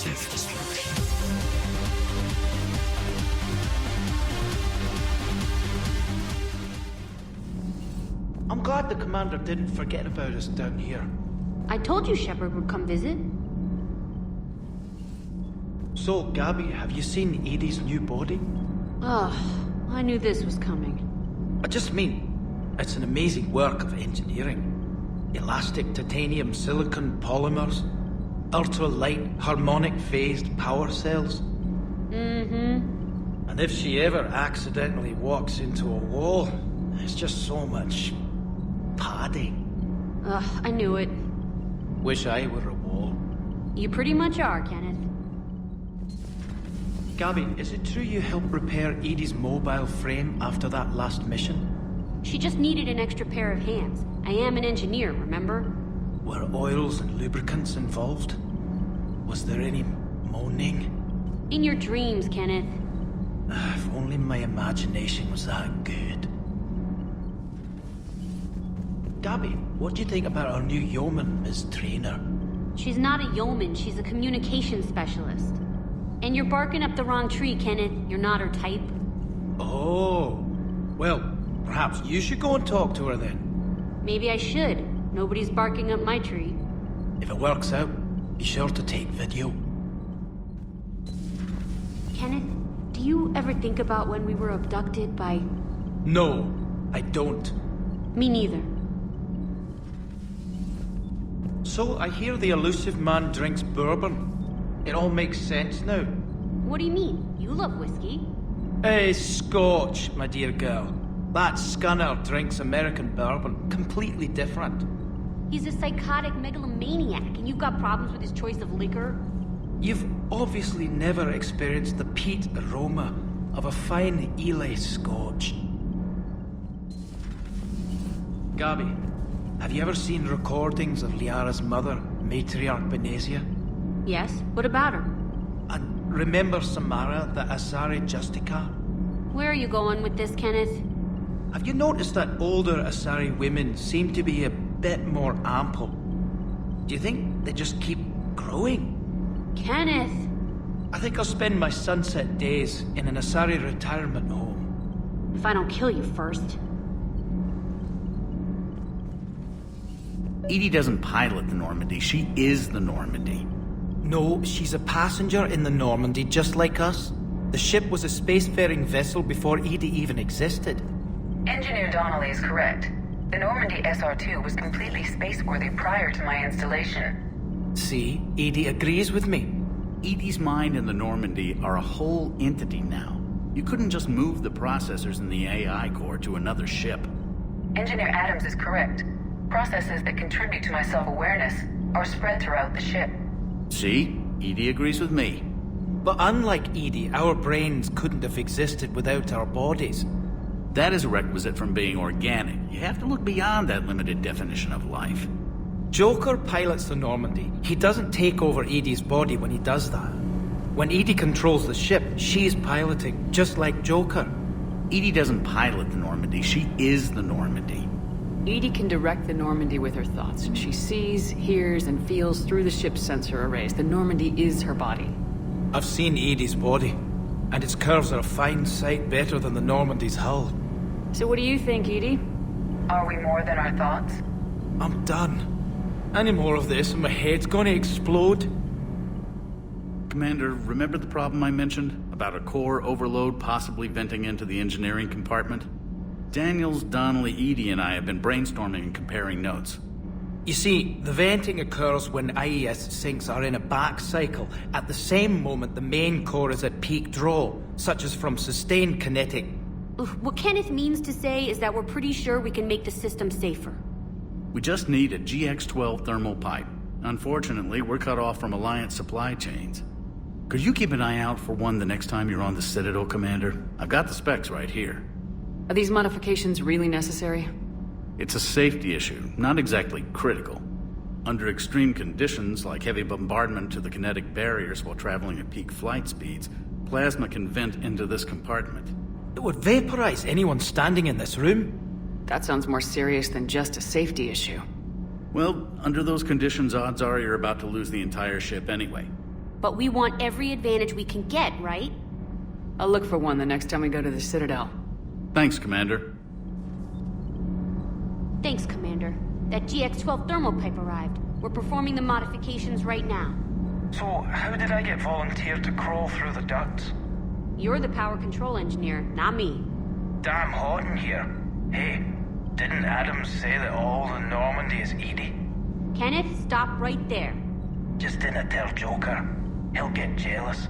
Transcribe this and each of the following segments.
massive destruction. I'm glad the commander didn't forget about us down here. I told you Shepard would come visit. So, Gabby, have you seen Edie's new body? Ugh, I knew this was coming. I just mean, it's an amazing work of engineering. Elastic titanium silicon polymers, ultra-light harmonic phased power cells. Mm-hmm. And if she ever accidentally walks into a wall, there's just so much padding. Ugh, I knew it. Wish I were a wall. You pretty much are, Kenneth. Gabby, is it true you helped repair Edie's mobile frame after that last mission? She just needed an extra pair of hands. I am an engineer, remember? Were oils and lubricants involved? Was there any moaning? In your dreams, Kenneth. If only my imagination was that good. Gabby, what do you think about our new yeoman, Ms. Trainer? She's not a yeoman, she's a communications specialist. And you're barking up the wrong tree, Kenneth. You're not her type. Oh. Well, perhaps you should go and talk to her then. Maybe I should. Nobody's barking up my tree. If it works out, be sure to take video. Kenneth, do you ever think about when we were abducted by... No, I don't. Me neither. So, I hear the elusive man drinks bourbon. It all makes sense now. What do you mean? You love whiskey. Hey, Scotch, my dear girl. That scunner drinks American bourbon. Completely different. He's a psychotic megalomaniac, and you've got problems with his choice of liquor? You've obviously never experienced the peat aroma of a fine Ely Scotch. Gabby, have you ever seen recordings of Liara's mother, Matriarch Benezia? Yes? What about her? And remember Samara, the Asari Justica? Where are you going with this, Kenneth? Have you noticed that older Asari women seem to be a bit more ample? Do you think they just keep growing? Kenneth! I think I'll spend my sunset days in an Asari retirement home. If I don't kill you first. Edie doesn't pilot the Normandy, she is the Normandy. No, she's a passenger in the Normandy, just like us. The ship was a spacefaring vessel before Edie even existed. Engineer Donnelly is correct. The Normandy SR-2 was completely spaceworthy prior to my installation. See, Edie agrees with me. Edie's mind and the Normandy are a whole entity now. You couldn't just move the processors in the AI core to another ship. Engineer Adams is correct. Processes that contribute to my self-awareness are spread throughout the ship. See? Edie agrees with me. But unlike Edie, our brains couldn't have existed without our bodies. That is a requisite from being organic. You have to look beyond that limited definition of life. Joker pilots the Normandy. He doesn't take over Edie's body when he does that. When Edie controls the ship, she's piloting, just like Joker. Edie doesn't pilot the Normandy, she is the Normandy. Edie can direct the Normandy with her thoughts. She sees, hears, and feels through the ship's sensor arrays. The Normandy is her body. I've seen Edie's body, and its curves are a fine sight better than the Normandy's hull. So what do you think, Edie? Are we more than our thoughts? I'm done. Any more of this and my head's gonna explode. Commander, remember the problem I mentioned? About a core overload possibly venting into the engineering compartment? Daniels, Donnelly, Edie, and I have been brainstorming and comparing notes. You see, the venting occurs when IES sinks are in a back cycle at the same moment the main core is at peak draw, such as from sustained kinetic. What Kenneth means to say is that we're pretty sure we can make the system safer. We just need a GX-12 thermal pipe. Unfortunately, we're cut off from Alliance supply chains. Could you keep an eye out for one the next time you're on the Citadel, Commander? I've got the specs right here. Are these modifications really necessary? It's a safety issue, not exactly critical. Under extreme conditions, like heavy bombardment to the kinetic barriers while traveling at peak flight speeds, plasma can vent into this compartment. It would vaporize anyone standing in this room. That sounds more serious than just a safety issue. Well, under those conditions, odds are you're about to lose the entire ship anyway. But we want every advantage we can get, right? I'll look for one the next time we go to the Citadel. Thanks, Commander. Thanks, Commander. That GX-12 thermal pipe arrived. We're performing the modifications right now. So, how did I get volunteered to crawl through the ducts? You're the power control engineer, not me. Damn hot in here. Hey, didn't Adams say that all the Normandy is Edie? Kenneth, stop right there. Just dinna tell Joker. He'll get jealous.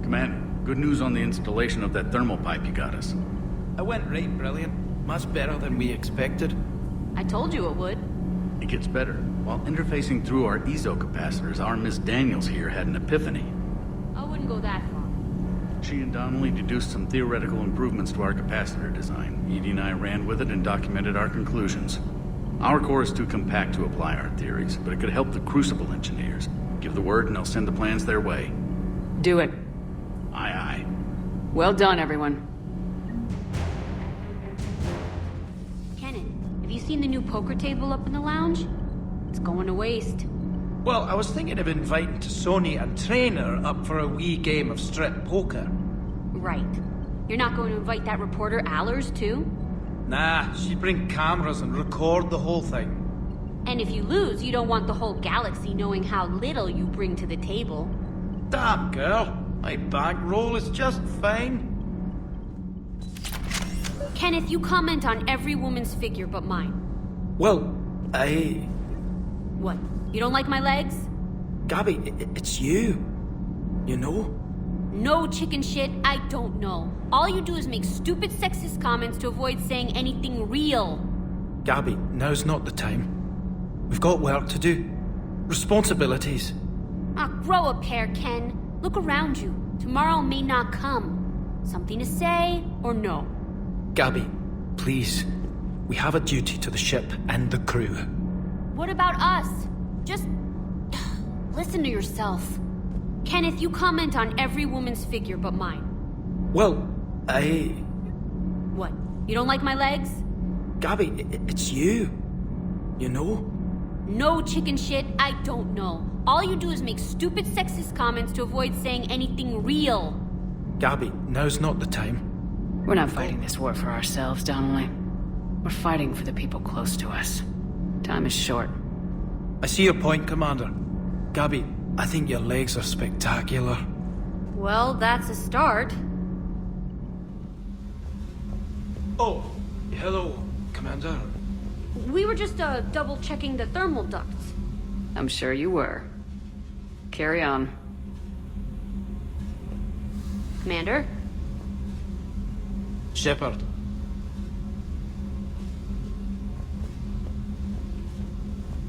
Commander, good news on the installation of that thermal pipe you got us. It went right brilliant. Much better than we expected. I told you it would. It gets better. While interfacing through our ESO capacitors, our Miss Daniels here had an epiphany. I wouldn't go that far. She and Donnelly deduced some theoretical improvements to our capacitor design. Edie and I ran with it and documented our conclusions. Our core is too compact to apply our theories, but it could help the Crucible engineers. Give the word and I'll send the plans their way. Do it. Aye, aye. Well done, everyone. Kenneth, have you seen the new poker table up in the lounge? It's going to waste. Well, I was thinking of inviting Sony and Trainer up for a wee game of strip poker. Right. You're not going to invite that reporter Allers, too? Nah, she'd bring cameras and record the whole thing. And if you lose, you don't want the whole galaxy knowing how little you bring to the table. Damn, girl. My bankroll is just fine. Kenneth, you comment on every woman's figure but mine. Well, I... What? You don't like my legs? Gabby, it's you. You know? No chicken shit, I don't know. All you do is make stupid sexist comments to avoid saying anything real. Gabby, now's not the time. We've got work to do. Responsibilities. Ah, grow a pair, Ken. Look around you. Tomorrow may not come. Something to say or no? Gabby, please. We have a duty to the ship and the crew. What about us? Just listen to yourself. Kenneth, you comment on every woman's figure but mine. Well, I... What? You don't like my legs? Gabby, it's you. You know? No chicken shit, I don't know. All you do is make stupid sexist comments to avoid saying anything real. Gabby, now's not the time. We're not fighting this war for ourselves, Donnelly. We're fighting for the people close to us. Time is short. I see your point, Commander. Gabby, I think your legs are spectacular. Well, that's a start. Oh, hello, Commander. We were just double-checking the thermal ducts. I'm sure you were. Carry on. Commander? Shepard.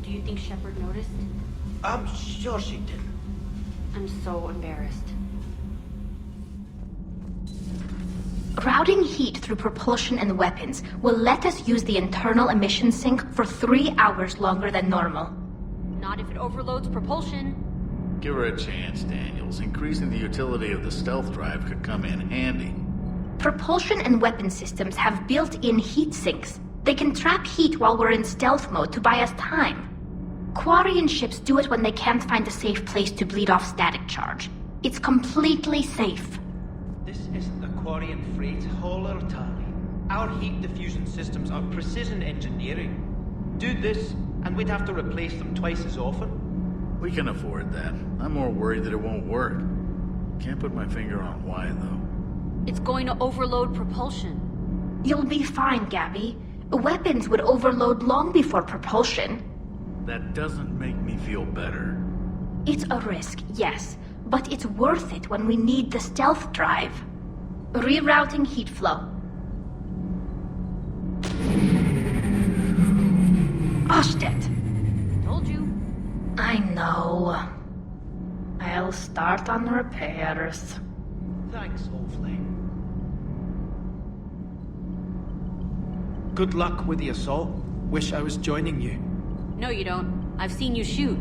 Do you think Shepard noticed? I'm sure she didn't. I'm so embarrassed. Routing heat through propulsion and weapons will let us use the internal emission sink for 3 hours longer than normal. Not if it overloads propulsion. Give her a chance, Daniels. Increasing the utility of the stealth drive could come in handy. Propulsion and weapon systems have built-in heat sinks. They can trap heat while we're in stealth mode to buy us time. Quarian ships do it when they can't find a safe place to bleed off static charge. It's completely safe. This isn't a Quarian freight hauler, Tali. Our heat diffusion systems are precision engineering. Do this, and we'd have to replace them twice as often. We can afford that. I'm more worried that it won't work. Can't put my finger on why, though. It's going to overload propulsion. You'll be fine, Gabby. Weapons would overload long before propulsion. That doesn't make me feel better. It's a risk, yes, but it's worth it when we need the stealth drive. Rerouting heat flow. Ostet. Told you. I know. I'll start on repairs. Thanks, awfully. Good luck with the assault. Wish I was joining you. No, you don't. I've seen you shoot.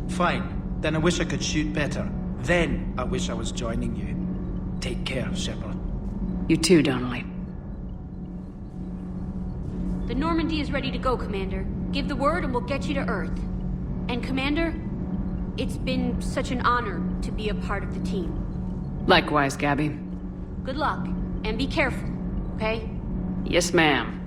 Fine. Then I wish I could shoot better. Then I wish I was joining you. Take care, Shepard. You too, Donnelly. The Normandy is ready to go, Commander. Give the word and we'll get you to Earth. And Commander, it's been such an honor to be a part of the team. Likewise, Gabby. Good luck, and be careful, okay? Yes, ma'am.